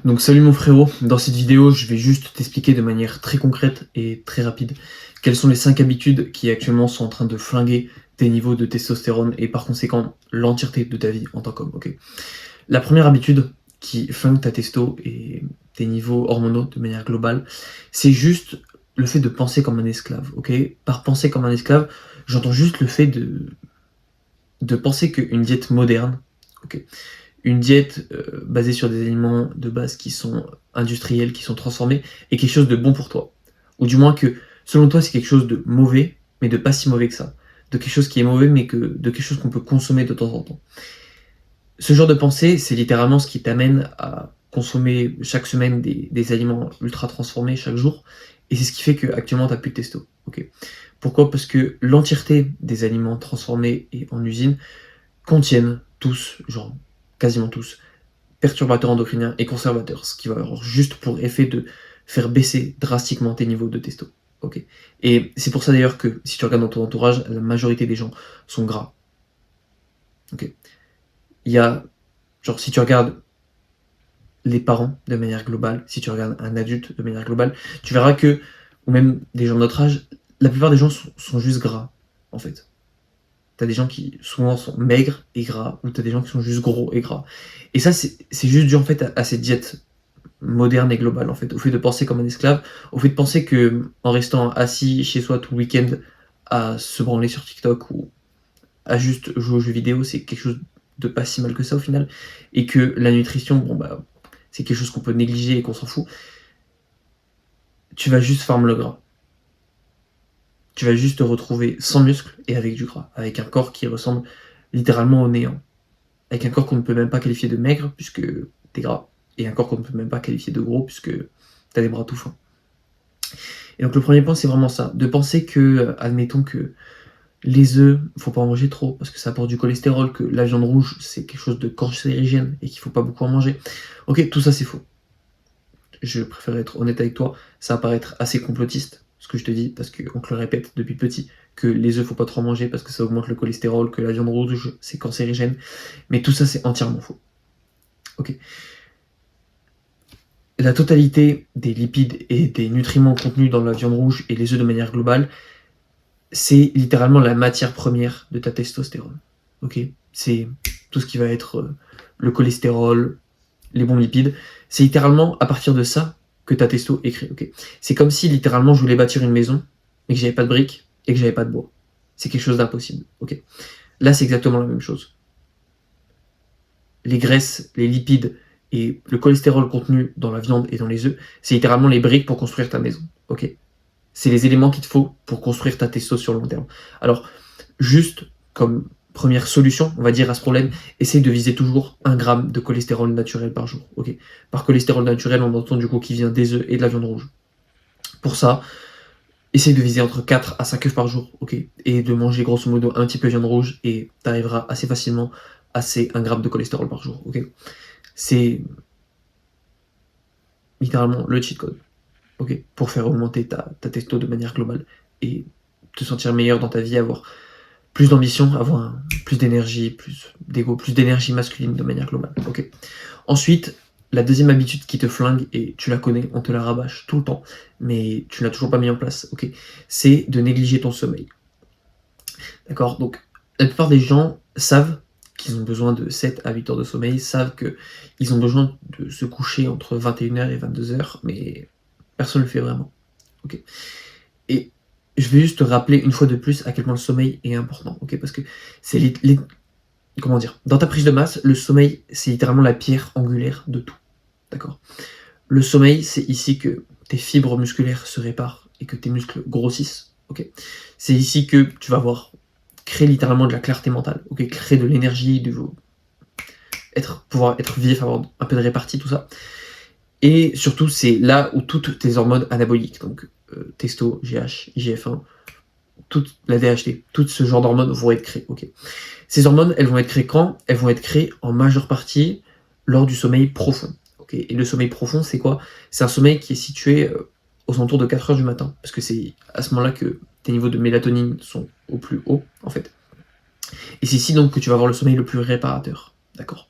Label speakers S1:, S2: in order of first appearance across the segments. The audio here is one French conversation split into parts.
S1: Donc salut mon frérot, dans cette vidéo je vais juste t'expliquer de manière très concrète et très rapide quelles sont les 5 habitudes qui actuellement sont en train de flinguer tes niveaux de testostérone et par conséquent l'entièreté de ta vie en tant qu'homme. Ok. La première habitude qui flingue ta testo et tes niveaux hormonaux de manière globale, c'est juste le fait de penser comme un esclave. Ok. Par penser comme un esclave, j'entends juste le fait de penser qu'une diète moderne, ok, une diète basée sur des aliments de base qui sont industriels, qui sont transformés, est quelque chose de bon pour toi. Ou du moins que, selon toi, c'est quelque chose de mauvais, mais de pas si mauvais que ça. De quelque chose qui est mauvais, mais de quelque chose qu'on peut consommer de temps en temps. Ce genre de pensée, c'est littéralement ce qui t'amène à consommer chaque semaine des aliments ultra transformés chaque jour. Et c'est ce qui fait qu'actuellement, tu n'as plus de testo. Okay. Pourquoi? Parce que l'entièreté des aliments transformés et en usine contiennent tous, genre quasiment tous, perturbateurs endocriniens et conservateurs, ce qui va avoir juste pour effet de faire baisser drastiquement tes niveaux de testo. Ok. Et c'est pour ça d'ailleurs que si tu regardes dans ton entourage, la majorité des gens sont gras. Ok. Il y a, genre, si tu regardes les parents de manière globale, si tu regardes un adulte de manière globale, tu verras que, ou même des gens de notre âge, la plupart des gens sont juste gras, en fait. T'as des gens qui souvent sont maigres et gras, ou t'as des gens qui sont juste gros et gras. Et ça, c'est juste dû en fait à cette diète moderne et globale, en fait, au fait de penser comme un esclave, au fait de penser que en restant assis chez soi tout le week-end à se branler sur TikTok ou à juste jouer aux jeux vidéo, c'est quelque chose de pas si mal que ça au final, et que la nutrition, bon bah, c'est quelque chose qu'on peut négliger et qu'on s'en fout. Tu vas juste farmer le gras. Tu vas juste te retrouver sans muscles et avec du gras, avec un corps qui ressemble littéralement au néant, avec un corps qu'on ne peut même pas qualifier de maigre puisque t'es gras, et un corps qu'on ne peut même pas qualifier de gros puisque t'as des bras tout fins. Et donc le premier point, c'est vraiment ça, de penser que, admettons que les œufs, faut pas en manger trop parce que ça apporte du cholestérol, que la viande rouge c'est quelque chose de cancérigène et qu'il faut pas beaucoup en manger. Ok, tout ça c'est faux. Je préfère être honnête avec toi, ça va paraître assez complotiste ce que je te dis parce qu'on te le répète depuis petit que les œufs faut pas trop en manger parce que ça augmente le cholestérol, que la viande rouge c'est cancérigène, mais tout ça c'est entièrement faux. Ok. La totalité des lipides et des nutriments contenus dans la viande rouge et les œufs de manière globale, c'est littéralement la matière première de ta testostérone. Ok. C'est tout ce qui va être le cholestérol, les bons lipides. C'est littéralement à partir de ça que ta testo est créée. Okay. C'est comme si littéralement je voulais bâtir une maison, mais que j'avais pas de briques et que j'avais pas de bois. C'est quelque chose d'impossible. Okay. Là, c'est exactement la même chose. Les graisses, les lipides et le cholestérol contenu dans la viande et dans les œufs, c'est littéralement les briques pour construire ta maison. Ok. C'est les éléments qu'il te faut pour construire ta testo sur le long terme. Alors, juste comme première solution, on va dire, à ce problème, essaye de viser toujours 1 gramme de cholestérol naturel par jour. Okay. Par cholestérol naturel, on entend du coup qui vient des œufs et de la viande rouge. Pour ça, essaye de viser entre 4 à 5 œufs par jour, ok, et de manger grosso modo un petit peu de viande rouge et tu arriveras assez facilement à ces 1 gramme de cholestérol par jour. Ok. C'est littéralement le cheat code. Okay, pour faire augmenter ta testo de manière globale et te sentir meilleur dans ta vie, avoir plus d'ambition, avoir plus d'énergie, plus d'ego, plus d'énergie masculine de manière globale. Okay. Ensuite, la deuxième habitude qui te flingue, et tu la connais, on te la rabâche tout le temps, mais tu l'as toujours pas mis en place, okay, c'est de négliger ton sommeil. D'accord. Donc, la plupart des gens savent qu'ils ont besoin de 7 à 8 heures de sommeil, savent qu'ils ont besoin de se coucher entre 21h et 22h, mais personne ne le fait vraiment. Okay. Et je vais juste te rappeler une fois de plus à quel point le sommeil est important, okay, parce que c'est comment dire, dans ta prise de masse, le sommeil, c'est littéralement la pierre angulaire de tout, d'accord. Le sommeil, c'est ici que tes fibres musculaires se réparent et que tes muscles grossissent, ok. C'est ici que tu vas créer littéralement de la clarté mentale, ok, créer de l'énergie, pouvoir être vif, avoir un peu de répartie, tout ça. Et surtout, c'est là où toutes tes hormones anaboliques, donc testo, GH, IGF-1, toute la DHT, tout ce genre d'hormones vont être créées. Okay. Ces hormones, elles vont être créées quand? Elles vont être créées en majeure partie lors du sommeil profond. Okay. Et le sommeil profond, c'est quoi? C'est un sommeil qui est situé aux alentours de 4 heures du matin, parce que c'est à ce moment-là que tes niveaux de mélatonine sont au plus haut, en fait. Et c'est ici donc que tu vas avoir le sommeil le plus réparateur. D'accord.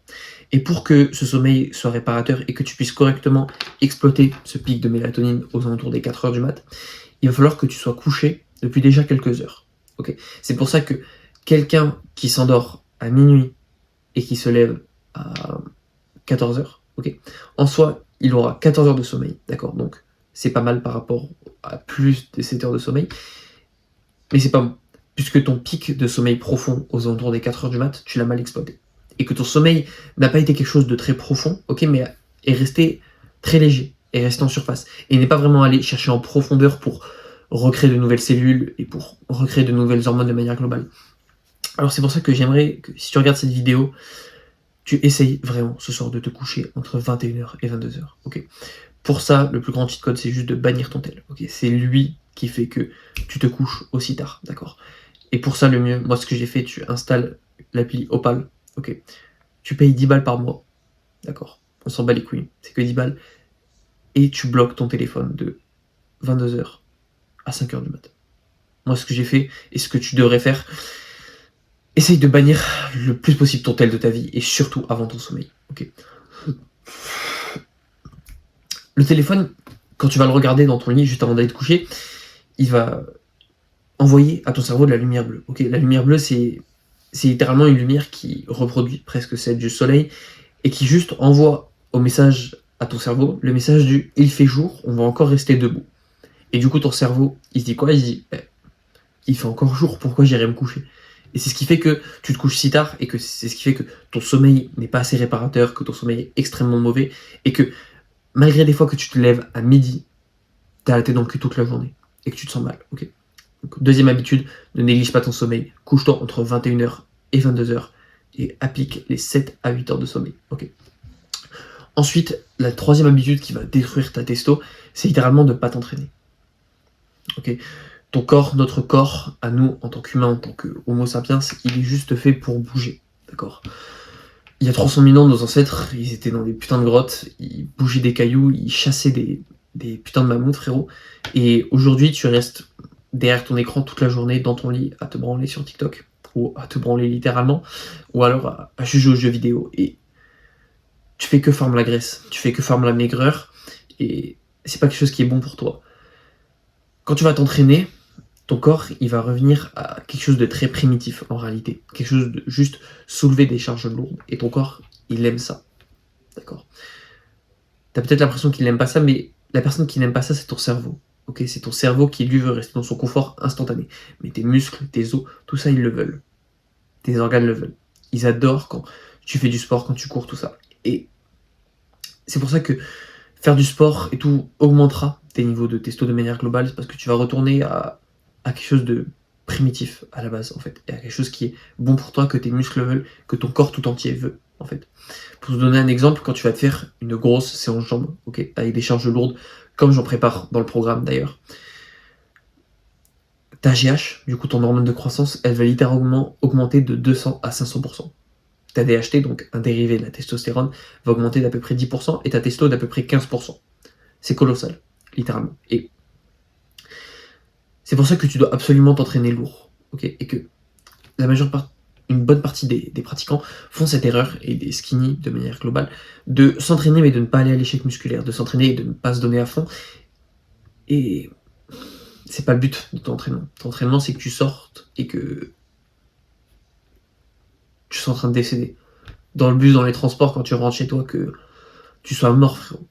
S1: Et pour que ce sommeil soit réparateur et que tu puisses correctement exploiter ce pic de mélatonine aux alentours des 4 heures du mat, il va falloir que tu sois couché depuis déjà quelques heures. Okay, c'est pour ça que quelqu'un qui s'endort à minuit et qui se lève à 14 heures, okay, en soi, il aura 14 heures de sommeil, d'accord? Donc, c'est pas mal par rapport à plus de 7 heures de sommeil, mais c'est pas bon, puisque ton pic de sommeil profond aux alentours des 4 heures du mat, tu l'as mal exploité. Et que ton sommeil n'a pas été quelque chose de très profond, ok, mais est resté très léger, est resté en surface, et n'est pas vraiment allé chercher en profondeur pour recréer de nouvelles cellules et pour recréer de nouvelles hormones de manière globale. Alors c'est pour ça que j'aimerais que si tu regardes cette vidéo, tu essayes vraiment ce soir de te coucher entre 21h et 22h, ok? Pour ça, le plus grand cheat code, c'est juste de bannir ton tel, ok? C'est lui qui fait que tu te couches aussi tard, d'accord? Et pour ça, le mieux, moi ce que j'ai fait, tu installes l'appli Opal, ok? Tu payes 10 balles par mois, d'accord? On s'en bat les couilles, c'est que 10 balles. Et tu bloques ton téléphone de 22h à 5h du matin. Moi, ce que j'ai fait, et ce que tu devrais faire, essaye de bannir le plus possible ton tel de ta vie, et surtout avant ton sommeil, ok? Le téléphone, quand tu vas le regarder dans ton lit juste avant d'aller te coucher, il va envoyer à ton cerveau de la lumière bleue, ok? La lumière bleue, c'est littéralement une lumière qui reproduit presque celle du soleil, et qui juste envoie au message à ton cerveau le message du « il fait jour, on va encore rester debout ». Et du coup, ton cerveau, il se dit quoi? Il se dit il fait encore jour, pourquoi j'irai me coucher? Et c'est ce qui fait que tu te couches si tard, et que c'est ce qui fait que ton sommeil n'est pas assez réparateur, que ton sommeil est extrêmement mauvais, et que malgré des fois que tu te lèves à midi, t'as la tête dans le cul toute la journée, et que tu te sens mal, ok? Donc, deuxième habitude, ne néglige pas ton sommeil, couche-toi entre 21h et 22h, et applique les 7 à 8 heures de sommeil, ok? Ensuite, la troisième habitude qui va détruire ta testo, c'est littéralement de ne pas t'entraîner. Ok, ton corps, notre corps, à nous, en tant qu'humains, en tant que Homo sapiens, il est juste fait pour bouger, d'accord? Il y a 300 000 ans, nos ancêtres, ils étaient dans des putains de grottes, ils bougeaient des cailloux, ils chassaient des putains de mammouths, frérot. Et aujourd'hui, tu restes derrière ton écran toute la journée, dans ton lit, à te branler sur TikTok, ou à te branler littéralement, ou alors à juger aux jeux vidéo. Et tu fais que farm la graisse, tu fais que farm la maigreur, et c'est pas quelque chose qui est bon pour toi. Quand tu vas t'entraîner, ton corps, il va revenir à quelque chose de très primitif en réalité. Quelque chose de juste soulever des charges lourdes. Et ton corps, il aime ça. D'accord? T'as peut-être l'impression qu'il n'aime pas ça, mais la personne qui n'aime pas ça, c'est ton cerveau. Ok? C'est ton cerveau qui, lui, veut rester dans son confort instantané. Mais tes muscles, tes os, tout ça, ils le veulent. Tes organes le veulent. Ils adorent quand tu fais du sport, quand tu cours, tout ça. Et c'est pour ça que faire du sport et tout augmentera tes niveaux de testo de manière globale, parce que tu vas retourner à quelque chose de primitif à la base, en fait, et à quelque chose qui est bon pour toi, que tes muscles veulent, que ton corps tout entier veut, en fait. Pour te donner un exemple, quand tu vas te faire une grosse séance jambes, ok, avec des charges lourdes, comme j'en prépare dans le programme d'ailleurs, ta GH, du coup ton hormone de croissance, elle va littéralement augmenter de 200 à 500%. Ta DHT, donc un dérivé de la testostérone, va augmenter d'à peu près 10% et ta testo d'à peu près 15%. C'est colossal, littéralement. Et c'est pour ça que tu dois absolument t'entraîner lourd, ok? Et que une bonne partie des pratiquants font cette erreur, et des skinny de manière globale, de s'entraîner mais de ne pas aller à l'échec musculaire, de s'entraîner et de ne pas se donner à fond. Et c'est pas le but de ton entraînement. Ton entraînement, c'est que tu sortes et que tu sois en train de décéder. Dans le bus, dans les transports, quand tu rentres chez toi, que tu sois mort, frérot.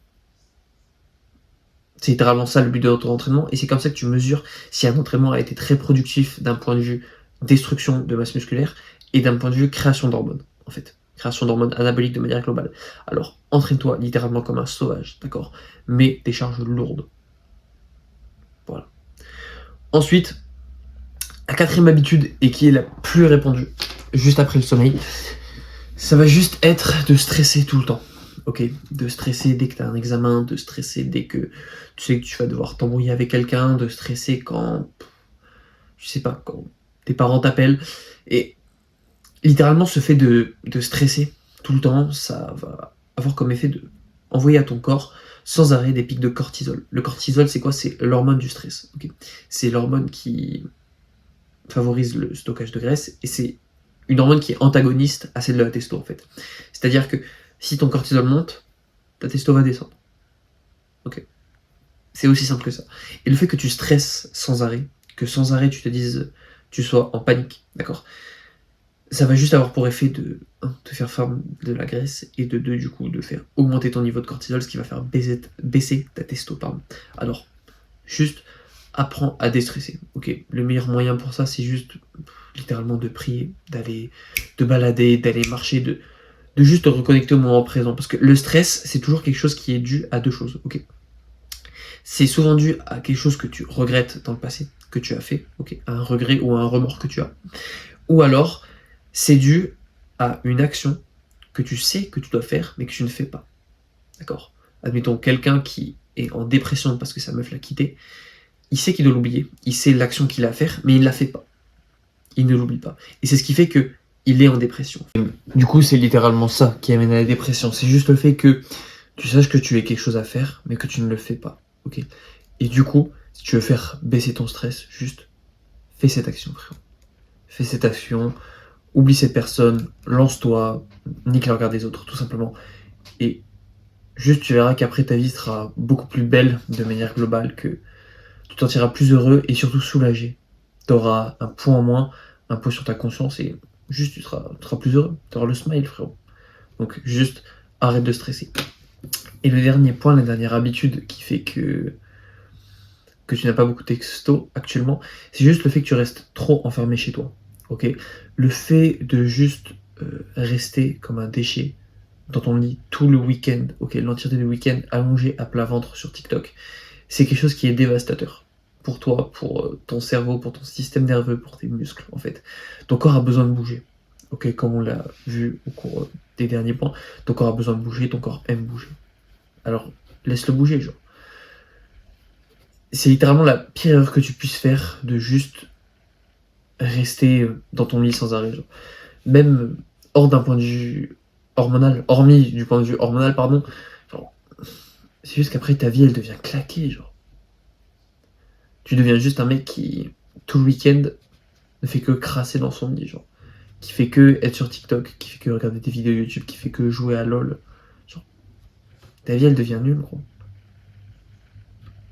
S1: C'est littéralement ça le but de ton entraînement, et c'est comme ça que tu mesures si un entraînement a été très productif d'un point de vue destruction de masse musculaire et d'un point de vue création d'hormones, en fait. Création d'hormones anaboliques de manière globale. Alors, entraîne-toi littéralement comme un sauvage, d'accord? Mais des charges lourdes. Voilà. Ensuite, la quatrième habitude, et qui est la plus répandue, juste après le sommeil, ça va juste être de stresser tout le temps. Ok, de stresser dès que tu as un examen, de stresser dès que tu sais que tu vas devoir t'embrouiller avec quelqu'un, de stresser quand, je sais pas, quand tes parents t'appellent. Et littéralement, ce fait de stresser tout le temps, ça va avoir comme effet de envoyer à ton corps sans arrêt des pics de cortisol. Le cortisol, c'est quoi? C'est l'hormone du stress. Okay, c'est l'hormone qui favorise le stockage de graisse, et c'est une hormone qui est antagoniste à celle de la testo, en fait. C'est-à-dire que Si ton cortisol monte, ta testo va descendre. Ok. C'est aussi simple que ça. Et le fait que tu stresses sans arrêt, que sans arrêt tu te dises, tu sois en panique, d'accord, ça va juste avoir pour effet de te faire faire de la graisse et de 2 du coup de faire augmenter ton niveau de cortisol, ce qui va faire baisser ta testo, pardon. Alors, juste apprends à déstresser, ok. Le meilleur moyen pour ça, c'est juste littéralement de prier, d'aller te balader, d'aller marcher, de juste te reconnecter au moment présent. Parce que le stress, c'est toujours quelque chose qui est dû à 2 choses, ok. C'est souvent dû à quelque chose que tu regrettes dans le passé, que tu as fait, ok, à un regret ou à un remords que tu as. Ou alors, c'est dû à une action que tu sais que tu dois faire, mais que tu ne fais pas. D'accord. Admettons, quelqu'un qui est en dépression parce que sa meuf l'a quitté, il sait qu'il doit l'oublier, il sait l'action qu'il a à faire, mais il ne la fait pas. Il ne l'oublie pas. Et c'est ce qui fait que il est en dépression. Du coup, c'est littéralement ça qui amène à la dépression. C'est juste le fait que tu saches que tu as quelque chose à faire, mais que tu ne le fais pas. Ok. Et du coup, si tu veux faire baisser ton stress, juste fais cette action, frérot. Fais cette action, oublie cette personne, lance-toi, nique le regard des autres, tout simplement. Et juste, tu verras qu'après, ta vie sera beaucoup plus belle de manière globale, que tu t'en tireras plus heureux et surtout soulagé. Tu auras un poids en moins, un poids sur ta conscience et juste, tu seras plus heureux. Tu auras le smile, frérot. Donc, juste, arrête de stresser. Et le dernier point, la dernière habitude qui fait que tu n'as pas beaucoup de textos actuellement, c'est juste le fait que tu restes trop enfermé chez toi. Ok. Le fait de juste rester comme un déchet dans ton lit tout le week-end, ok, l'entièreté du week-end allongé à plat ventre sur TikTok, c'est quelque chose qui est dévastateur pour toi, pour ton cerveau, pour ton système nerveux, pour tes muscles en fait. Ton corps a besoin de bouger. Ok, comme on l'a vu au cours des derniers points, ton corps a besoin de bouger, ton corps aime bouger. Alors laisse-le bouger, genre. C'est littéralement la pire erreur que tu puisses faire de juste rester dans ton lit sans arrêt. Genre. Même hors d'un point de vue hormonal, hormis du point de vue hormonal, pardon, genre, c'est juste qu'après ta vie elle devient claquée, genre. Tu deviens juste un mec qui, tout le week-end, ne fait que crasser dans son lit, genre. Qui fait que être sur TikTok, qui fait que regarder des vidéos YouTube, qui fait que jouer à LOL. Genre, ta vie elle devient nulle, gros.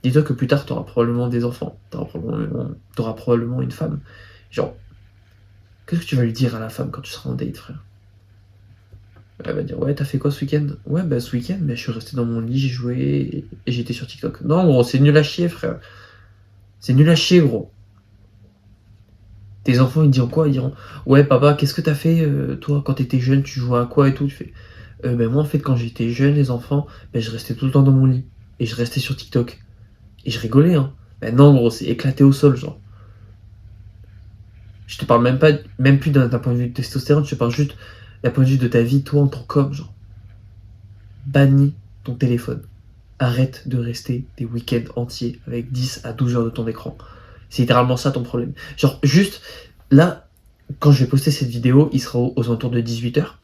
S1: Dis-toi que plus tard, t'auras probablement des enfants, t'auras probablement une femme. Genre, qu'est-ce que tu vas lui dire à la femme quand tu seras en date, frère? Elle va dire, ouais, t'as fait quoi ce week-end? Ouais, bah ce week-end, bah, je suis resté dans mon lit, j'ai joué et j'étais sur TikTok. Non, gros, c'est nul à chier, frère. C'est nul à chier, gros. Tes enfants, ils diront quoi? Ils diront, ouais, papa, qu'est-ce que t'as fait, toi, quand t'étais jeune, tu jouais à quoi et tout? Tu fais, ben moi, en fait, quand j'étais jeune, les enfants, ben je restais tout le temps dans mon lit. Et je restais sur TikTok. Et je rigolais, hein. Ben non, gros, c'est éclaté au sol, genre. Je te parle même plus d'un point de vue de testostérone, je te parle juste d'un point de vue de ta vie, toi, en tant qu'homme, genre. Bannis ton téléphone. Arrête de rester des week-ends entiers avec 10 à 12 heures de ton écran. C'est littéralement ça ton problème. Genre, juste, là, quand je vais poster cette vidéo, il sera aux alentours de 18 heures.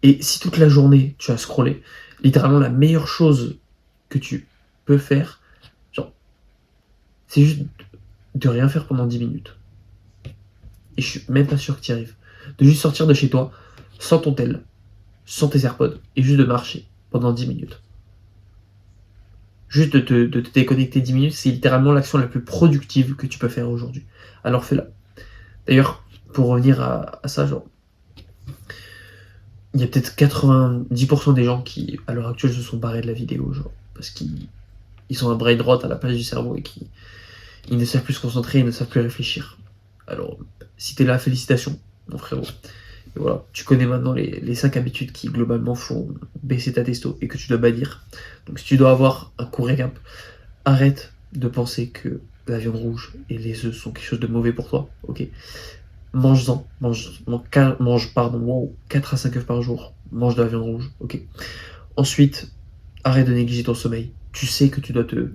S1: Et si toute la journée, tu as scrollé, littéralement la meilleure chose que tu peux faire, genre, c'est juste de rien faire pendant 10 minutes. Et je suis même pas sûr que tu y arrives. De juste sortir de chez toi, sans ton tel, sans tes AirPods, et juste de marcher pendant 10 minutes. Juste de te déconnecter 10 minutes, c'est littéralement l'action la plus productive que tu peux faire aujourd'hui. Alors fais-la. D'ailleurs, pour revenir à ça, genre, il y a peut-être 90% des gens qui, à l'heure actuelle, se sont barrés de la vidéo, genre, parce qu'ils ont un brain rot à la place du cerveau et ils ne savent plus se concentrer, ils ne savent plus réfléchir. Alors, si t'es là, félicitations, mon frérot. Et voilà, tu connais maintenant les 5 habitudes qui, globalement, font baisser ta testo et que tu dois bannir. Donc, si tu dois avoir un court récap, arrête de penser que la viande rouge et les œufs sont quelque chose de mauvais pour toi, ok? Mange-en, wow, 4 à 5 œufs par jour, mange de la viande rouge, ok? Ensuite, arrête de négliger ton sommeil. Tu sais que tu dois te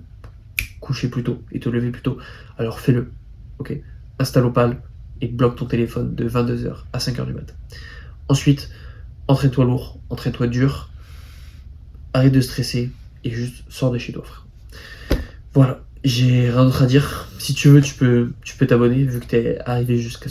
S1: coucher plus tôt et te lever plus tôt, alors fais-le, ok? Installe Opal et bloque ton téléphone de 22h à 5h du mat. Ensuite, entraîne-toi lourd, entraîne-toi dur, arrête de stresser et juste sors de chez toi, frère. Voilà, j'ai rien d'autre à dire. Si tu veux, tu peux t'abonner vu que t'es arrivé jusqu'à